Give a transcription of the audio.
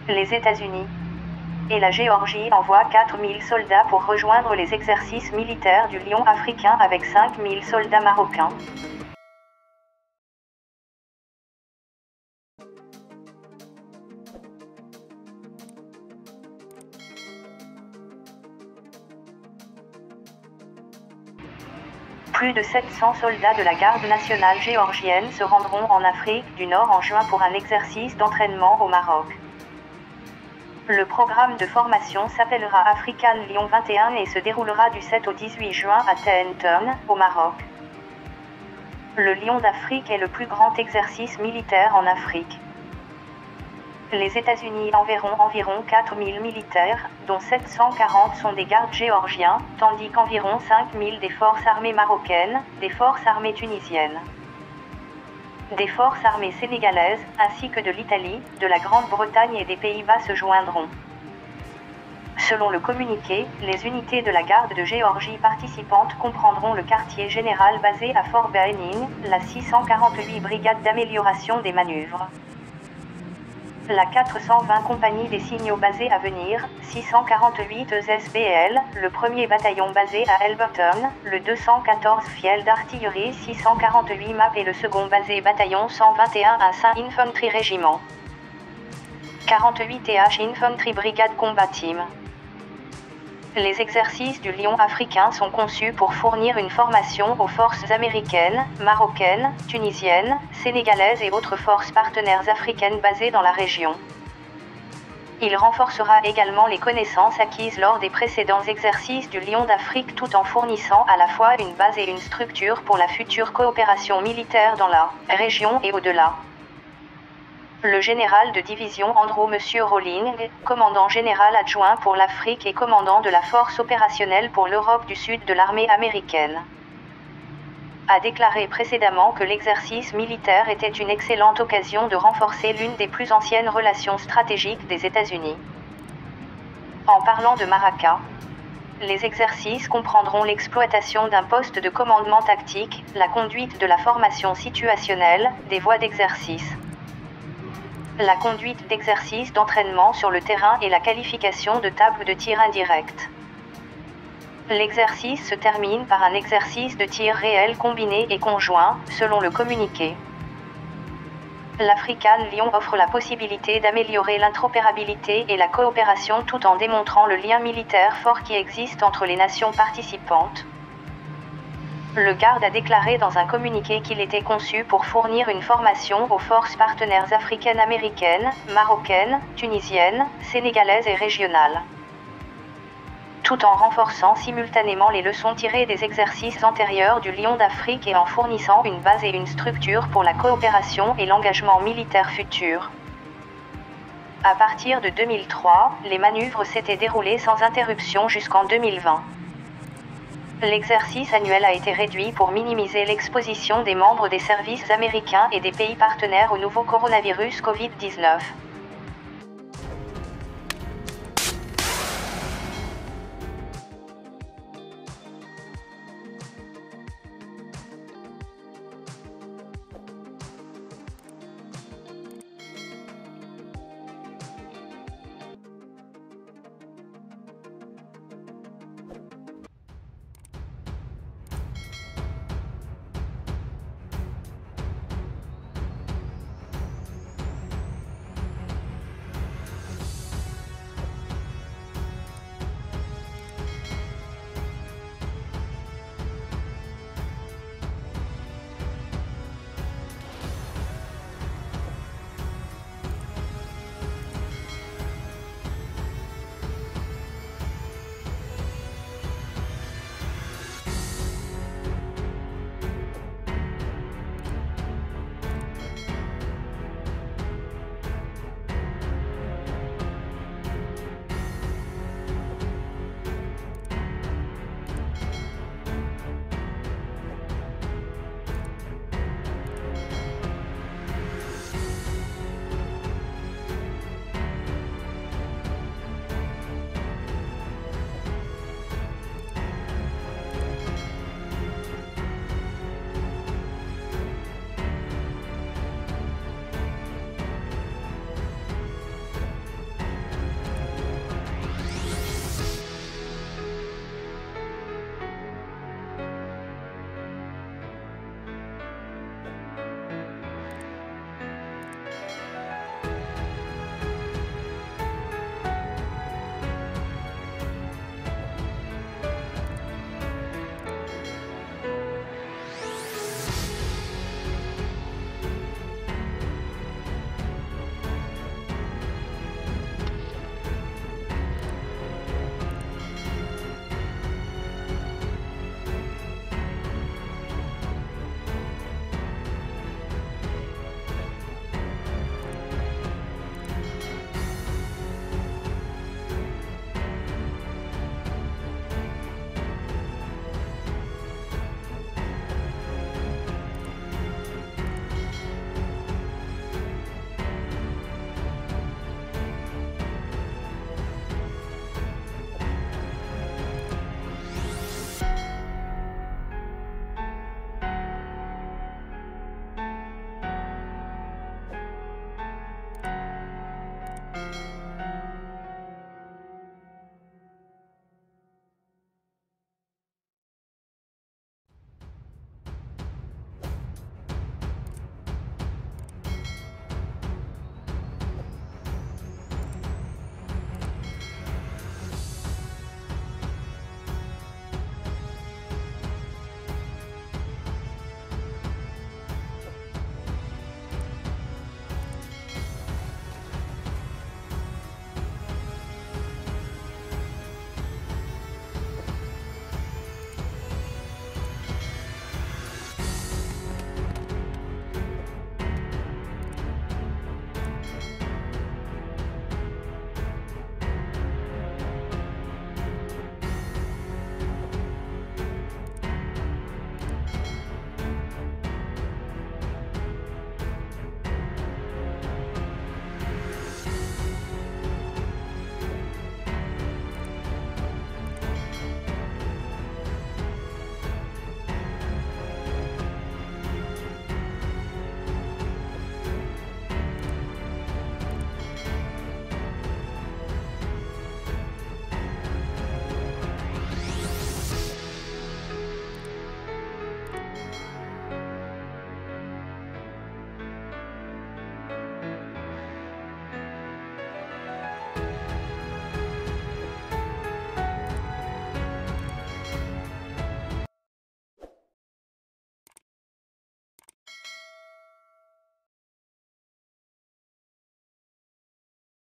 Les États-Unis et la Géorgie envoient 4000 soldats pour rejoindre les exercices militaires du Lion africain avec 5000 soldats marocains. Plus de 700 soldats de la garde nationale géorgienne se rendront en Afrique du Nord en juin pour un exercice d'entraînement au Maroc. Le programme de formation s'appellera African Lion 21 et se déroulera du 7 au 18 juin à Taunton, au Maroc. Le Lion d'Afrique est le plus grand exercice militaire en Afrique. Les États-Unis enverront environ 4000 militaires, dont 740 sont des gardes géorgiens, tandis qu'environ 5000 des forces armées marocaines, des forces armées tunisiennes, des forces armées sénégalaises, ainsi que de l'Italie, de la Grande-Bretagne et des Pays-Bas se joindront. Selon le communiqué, les unités de la garde de Géorgie participantes comprendront le quartier général basé à Fort Benning, la 648 brigade d'amélioration des manœuvres, la 420 compagnie des signaux basée à Venir, 648 ESBL, le 1er bataillon basé à Elberton, le 214 Fiel d'artillerie 648 MAP et le second basé bataillon 121 à Saint Infantry Régiment, 48 TH Infantry Brigade Combat Team. Les exercices du Lion africain sont conçus pour fournir une formation aux forces américaines, marocaines, tunisiennes, sénégalaises et autres forces partenaires africaines basées dans la région. Il renforcera également les connaissances acquises lors des précédents exercices du Lion d'Afrique tout en fournissant à la fois une base et une structure pour la future coopération militaire dans la région et au-delà. Le général de division Andrew M. Rawling, commandant général adjoint pour l'Afrique et commandant de la force opérationnelle pour l'Europe du Sud de l'armée américaine, a déclaré précédemment que l'exercice militaire était une excellente occasion de renforcer l'une des plus anciennes relations stratégiques des États-Unis. En parlant de Maracas, les exercices comprendront l'exploitation d'un poste de commandement tactique, la conduite de la formation situationnelle, des voies d'exercice, la conduite d'exercices d'entraînement sur le terrain et la qualification de tables de tir indirectes. L'exercice se termine par un exercice de tir réel combiné et conjoint, selon le communiqué. L'African Lion offre la possibilité d'améliorer l'interopérabilité et la coopération tout en démontrant le lien militaire fort qui existe entre les nations participantes. Le garde a déclaré dans un communiqué qu'il était conçu pour fournir une formation aux forces partenaires africaines, américaines, marocaines, tunisiennes, sénégalaises et régionales, tout en renforçant simultanément les leçons tirées des exercices antérieurs du Lion d'Afrique et en fournissant une base et une structure pour la coopération et l'engagement militaire futur. À partir de 2003, les manœuvres s'étaient déroulées sans interruption jusqu'en 2020. L'exercice annuel a été réduit pour minimiser l'exposition des membres des services américains et des pays partenaires au nouveau coronavirus Covid-19.